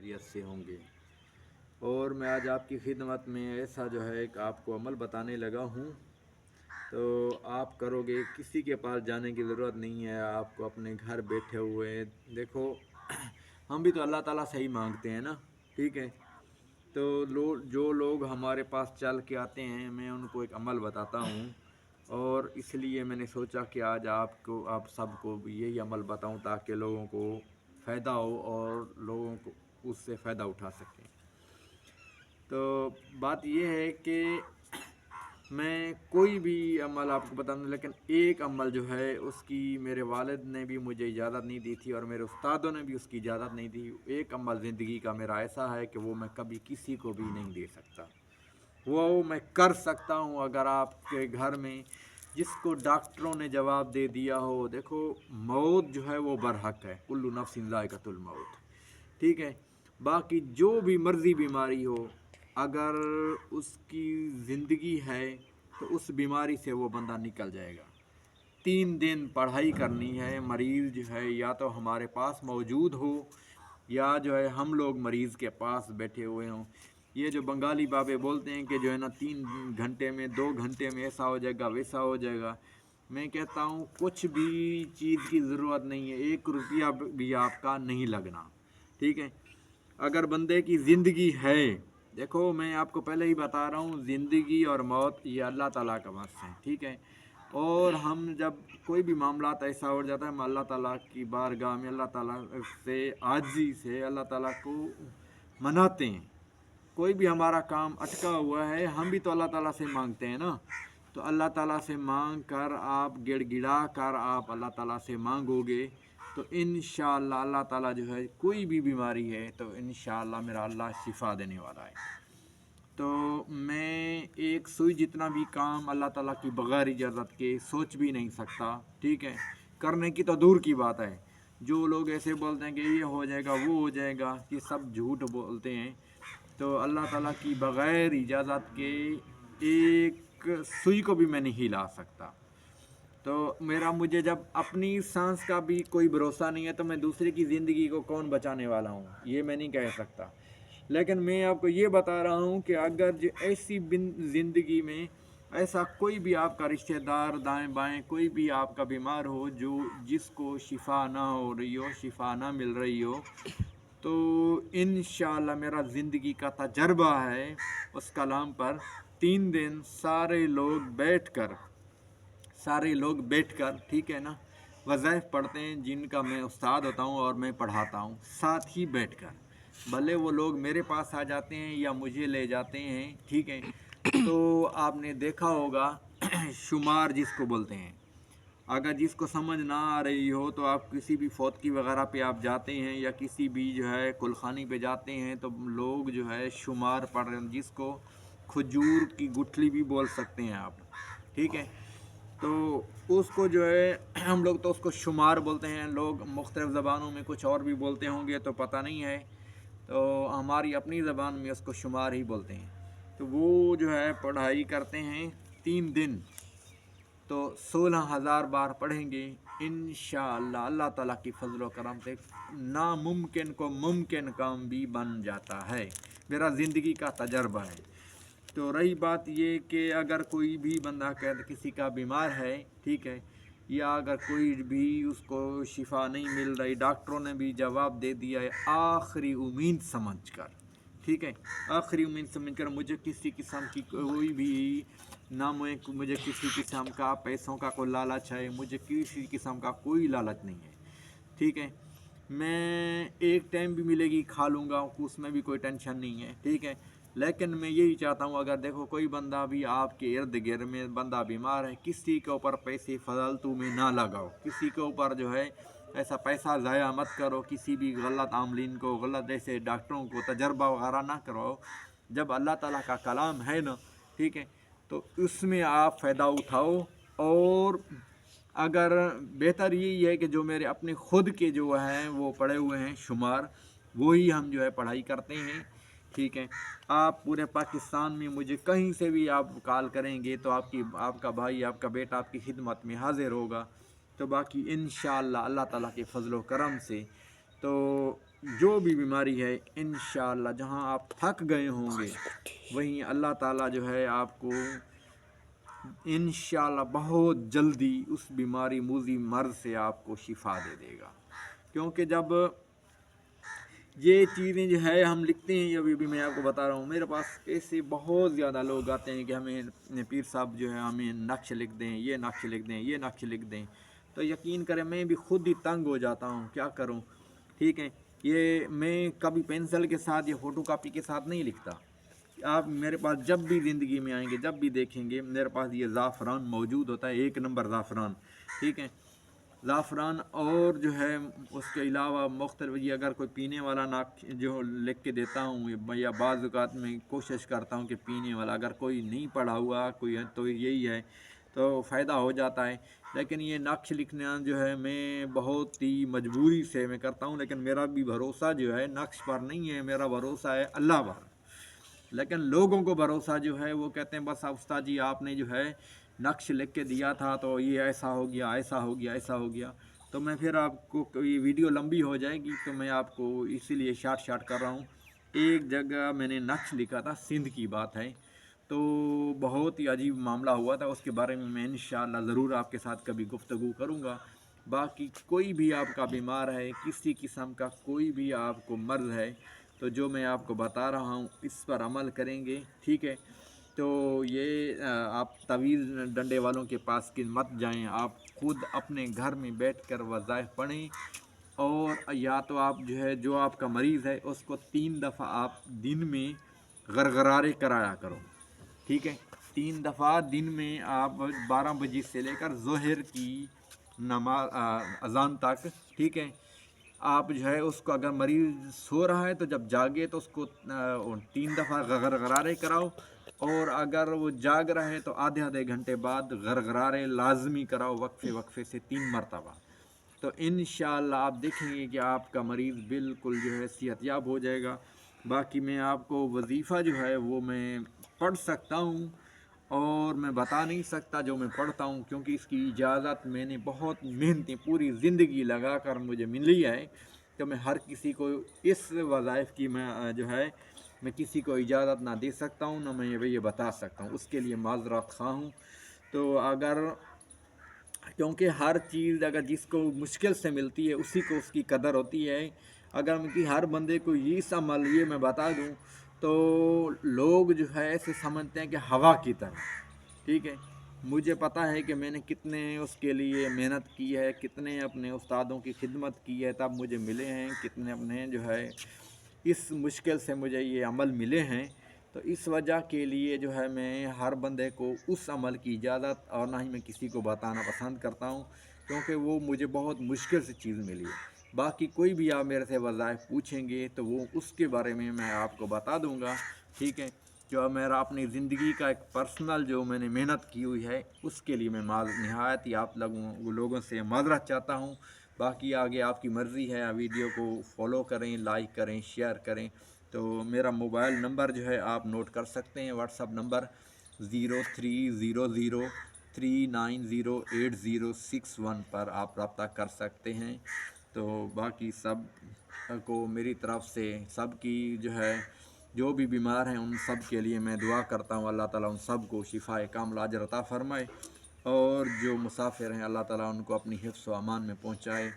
आफियत से होंगे। और मैं आज आपकी खिदमत में ऐसा जो है एक आपको अमल बताने लगा हूँ, तो आप करोगे, किसी के पास जाने की ज़रूरत नहीं है, आपको अपने घर बैठे हुए। देखो हम भी तो अल्लाह ताला से ही मांगते हैं ना, ठीक है। तो जो लोग हमारे पास चल के आते हैं, मैं उनको एक अमल बताता हूँ, और इसलिए मैंने सोचा कि आज आप सबको भी यही अमल बताऊँ ताकि लोगों को फ़ायदा हो और लोगों को उससे फ़ायदा उठा सकें। तो बात यह है कि मैं कोई भी अमल आपको बता दूं, लेकिन एक अमल जो है उसकी मेरे वालिद ने भी मुझे इजाज़त नहीं दी थी और मेरे उस्तादों ने भी उसकी इजाज़त नहीं दी। एक अमल ज़िंदगी का मेरा ऐसा है कि वो मैं कभी किसी को भी नहीं दे सकता। वो मैं कर सकता हूँ अगर आपके घर में जिसको डॉक्टरों ने जवाब दे दिया हो। देखो मौत जो है वो बरहक है, कुल्लु नफ्सिन ज़ाइक़तुल मौत, ठीक है। बाकी जो भी मर्जी बीमारी हो, अगर उसकी ज़िंदगी है तो उस बीमारी से वो बंदा निकल जाएगा। 3 दिन पढ़ाई करनी है, मरीज़ जो है या तो हमारे पास मौजूद हो या जो है हम लोग मरीज़ के पास बैठे हुए हों। ये जो बंगाली बाबे बोलते हैं कि जो है ना 3 घंटे में 2 घंटे में ऐसा हो जाएगा वैसा हो जाएगा, मैं कहता हूँ कुछ भी चीज़ की ज़रूरत नहीं है, 1 रुपया भी आपका नहीं लगना, ठीक है। अगर बंदे की ज़िंदगी है, देखो मैं आपको पहले ही बता रहा हूँ, ज़िंदगी और मौत ये अल्लाह ताला का बस है, ठीक है। और हम जब कोई भी मामला ऐसा हो जाता है, हम अल्लाह ताला की बारगाह में अल्लाह ताला से आजी से अल्लाह ताला को मनाते हैं। कोई भी हमारा काम अटका हुआ है, हम भी तो अल्लाह ताला से मांगते हैं ना। तो अल्लाह ताला से मांग कर आप गिड़गिड़ा कर आप अल्लाह ताला से मांगोगे तो इंशाअल्लाह अल्लाह ताला जो है, कोई भी बीमारी है तो इंशाअल्लाह मेरा अल्लाह शिफा देने वाला है। तो मैं एक सुई जितना भी काम अल्लाह ताला की बग़ैर इजाज़त के सोच भी नहीं सकता, ठीक है। करने की तो दूर की बात है। जो लोग ऐसे बोलते हैं कि ये हो जाएगा वो हो जाएगा, ये सब झूठ बोलते हैं। तो अल्लाह ताला की बग़ैर इजाज़त के एक सुई को भी मैं नहीं हिला सकता। तो मुझे जब अपनी सांस का भी कोई भरोसा नहीं है तो मैं दूसरे की ज़िंदगी को कौन बचाने वाला हूँ, ये मैं नहीं कह सकता। लेकिन मैं आपको ये बता रहा हूँ कि अगर जो ऐसी ज़िंदगी में ऐसा कोई भी आपका रिश्तेदार दाएं बाएं कोई भी आपका बीमार हो, जो जिसको शिफा ना हो रही हो, शिफा ना मिल रही हो, तो इंशाअल्लाह मेरा ज़िंदगी का तजर्बा है उस कलाम पर, 3 दिन सारे लोग बैठकर ठीक है ना, वज़ाइफ पढ़ते हैं जिनका मैं उस्ताद होता हूँ और मैं पढ़ाता हूँ, साथ ही बैठकर। भले वो लोग मेरे पास आ जाते हैं या मुझे ले जाते हैं, ठीक है। तो आपने देखा होगा शुमार जिसको बोलते हैं, अगर जिसको समझ ना आ रही हो तो आप किसी भी फौतकी वगैरह पे आप जाते हैं या किसी भी जो है कुलखानी पे जाते हैं तो लोग जो है शुमार पढ़ रहे हैं, जिसको खजूर की गुठली भी बोल सकते हैं आप, ठीक है। तो उसको जो है हम लोग तो उसको शुमार बोलते हैं, लोग मुख्तलिफ़ ज़बानों में कुछ और भी बोलते होंगे तो पता नहीं है, तो हमारी अपनी ज़बान में उसको शुमार ही बोलते हैं। तो वो जो है पढ़ाई करते हैं 3 दिन, तो 16,000 बार पढ़ेंगे इंशाअल्लाह। अल्लाह ताला की फजल व करम से नामुमकिन को मुमकिन काम भी बन जाता है, मेरा ज़िंदगी का तजर्बा है। तो रही बात ये कि अगर कोई भी बंदा किसी का बीमार है, ठीक है, या अगर कोई भी उसको शिफा नहीं मिल रही, डॉक्टरों ने भी जवाब दे दिया है आखिरी उम्मीद समझकर, ठीक है, आखिरी उम्मीद समझकर, मुझे किसी किस्म की कोई भी ना मुझे किसी किस्म का पैसों का कोई लालच है, मुझे किसी किस्म का कोई लालच नहीं है, ठीक है। मैं एक टाइम भी मिलेगी खा लूँगा, उसमें भी कोई टेंशन नहीं है, ठीक है। लेकिन मैं यही चाहता हूँ, अगर देखो कोई बंदा भी आपके इर्द गिर्द में बंदा बीमार है, किसी के ऊपर पैसे फालतू में ना लगाओ, किसी के ऊपर जो है ऐसा पैसा ज़ाया मत करो, किसी भी गलत आमलीन को, गलत ऐसे डॉक्टरों को तजर्बा वगैरह ना करो। जब अल्लाह ताला का कलाम है ना, ठीक है, तो उसमें आप फ़ायदा उठाओ। और अगर बेहतर यही है कि जो मेरे अपने ख़ुद के जो हैं वो पढ़े हुए हैं शुमार, वही हम जो है पढ़ाई करते हैं, ठीक है। आप पूरे पाकिस्तान में मुझे कहीं से भी आप कॉल करेंगे तो आपका भाई आपका बेटा आपकी खिदमत में हाज़िर होगा। तो बाकी इंशाअल्लाह अल्लाह ताला के फज़ल व करम से तो जो भी बीमारी है इंशाअल्लाह जहाँ आप थक गए होंगे वहीं अल्लाह ताला जो है आपको इंशाअल्लाह बहुत जल्दी उस बीमारी मूजी मर्ज से आपको शिफा दे देगा। क्योंकि जब ये चीज़ें जो है हम लिखते हैं, अभी भी मैं आपको बता रहा हूँ, मेरे पास ऐसे बहुत ज़्यादा लोग आते हैं कि हमें पीर साहब जो है हमें नक्श लिख दें, ये नक्श लिख दें, ये नक्श लिख दें। तो यकीन करें मैं भी खुद ही तंग हो जाता हूँ, क्या करूँ। ठीक है, ये मैं कभी पेंसिल के साथ या फ़ोटो कापी के साथ नहीं लिखता। आप मेरे पास जब भी ज़िंदगी में आएंगे, जब भी देखेंगे, मेरे पास ये ज़ाफ़रान मौजूद होता है, 1 नंबर ज़ाफ़रान। ठीक है, ज़ाफ़रान और जो है उसके अलावा मुख्तलिफ ये अगर कोई पीने वाला ना जो लिख के देता हूँ, या बाज़ औक़ात में कोशिश करता हूँ कि पीने वाला अगर कोई नहीं पढ़ा हुआ कोई है तो यही है, तो फ़ायदा हो जाता है। लेकिन ये नक्श लिखना जो है मैं बहुत ही मजबूरी से मैं करता हूँ, लेकिन मेरा भी भरोसा जो है नक्श पर नहीं है, मेरा भरोसा है अल्लाह पर। लेकिन लोगों को भरोसा जो है वो कहते हैं बस उस्ताद जी आपने जो है नक्श लिख के दिया था तो ये ऐसा हो गया, ऐसा हो गया, ऐसा हो गया। तो मैं फिर आपको ये वीडियो लंबी हो जाएगी तो मैं आपको इसीलिए शार्ट कर रहा हूँ। एक जगह मैंने नक्श लिखा था, सिंध की बात है, तो बहुत ही अजीब मामला हुआ था, उसके बारे में मैं इंशाअल्लाह ज़रूर आपके साथ कभी गुफ्तगू करूँगा। बाकी कोई भी आपका बीमार है, किसी किस्म का कोई भी आपको मर्ज़ है, तो जो मैं आपको बता रहा हूँ इस पर अमल करेंगे। ठीक है, तो ये आप तवीज़ डंडे वालों के पास कि मत जाएं, आप खुद अपने घर में बैठकर वज़ाइफ पढ़ें। और या तो आप जो है जो आपका मरीज़ है उसको 3 दफ़ा आप दिन में गरगरारे कराया करो। ठीक है, 3 दफ़ा दिन में आप 12 बजे से लेकर ज़ोहर की नमाज अज़ान तक। ठीक है, आप जो है उसको अगर मरीज़ सो रहा है तो जब जागे तो उसको 3 दफ़ा गरगरारे कराओ, और अगर वो जाग रहा है तो आधे आधे घंटे बाद गरगरारे लाजमी कराओ, वक्फे वक्फे से 3 मरतबा। तो इंशाअल्लाह आप देखेंगे कि आपका मरीज़ बिल्कुल जो है सेहतयाब हो जाएगा। बाकी मैं आपको वजीफ़ा जो है वो मैं पढ़ सकता हूँ और मैं बता नहीं सकता जो मैं पढ़ता हूँ, क्योंकि इसकी इजाज़त मैंने बहुत मेहनतें पूरी ज़िंदगी लगा कर मुझे मिली है। तो मैं हर किसी को इस वज़ाइफ़ की मैं जो है मैं किसी को इजाज़त ना दे सकता हूँ, ना मैं ये बता सकता हूँ, उसके लिए माज़रत ख़्वाह हूँ। तो अगर क्योंकि हर चीज़ अगर जिसको मुश्किल से मिलती है उसी को उसकी कदर होती है। अगर मैं कि हर बंदे को ये समझ ये मैं बता दूं तो लोग जो है ऐसे समझते हैं कि हवा की तरह। ठीक है, मुझे पता है कि मैंने कितने उसके लिए मेहनत की है, कितने अपने उस्तादों की खिदमत की है तब मुझे मिले हैं, कितने अपने जो है इस मुश्किल से मुझे ये अमल मिले हैं। तो इस वजह के लिए जो है मैं हर बंदे को उस अमल की इजाज़त और ना ही मैं किसी को बताना पसंद करता हूँ, क्योंकि वो मुझे बहुत मुश्किल से चीज़ मिली है। बाकी कोई भी आप मेरे से वज़ाइफ़ पूछेंगे तो वो उसके बारे में मैं आपको बता दूँगा। ठीक है, जो मेरा अपनी ज़िंदगी का एक पर्सनल जो मैंने मेहनत की हुई है उसके लिए मैं नहायत ही आप लोगों से माज़रत चाहता हूँ। बाकी आगे आपकी मर्ज़ी है, वीडियो को फॉलो करें, लाइक करें, शेयर करें। तो मेरा मोबाइल नंबर जो है आप नोट कर सकते हैं, व्हाट्सअप नंबर 0300390861 पर आप रब्ता कर सकते हैं। तो बाकी सब को मेरी तरफ़ से सबकी जो है जो भी बीमार हैं उन सब के लिए मैं दुआ करता हूँ, अल्लाह ताला उन सब को शिफ़ाए कामिला अजर अता फ़रमाए, और जो मुसाफिर हैं अल्लाह ताला उनको अपनी हिफ्ज़ व अमान में पहुँचाए।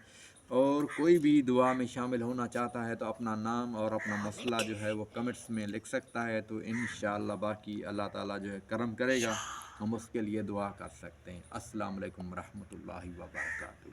और कोई भी दुआ में शामिल होना चाहता है तो अपना नाम और अपना मसला जो है वो कमेंट्स में लिख सकता है, तो इंशाअल्लाह बाकी अल्लाह ताला जो है करम करेगा, हम उसके लिए दुआ कर सकते हैं। अस्सलाम वालेकुम रहमतुल्लाहि व बरकातहू।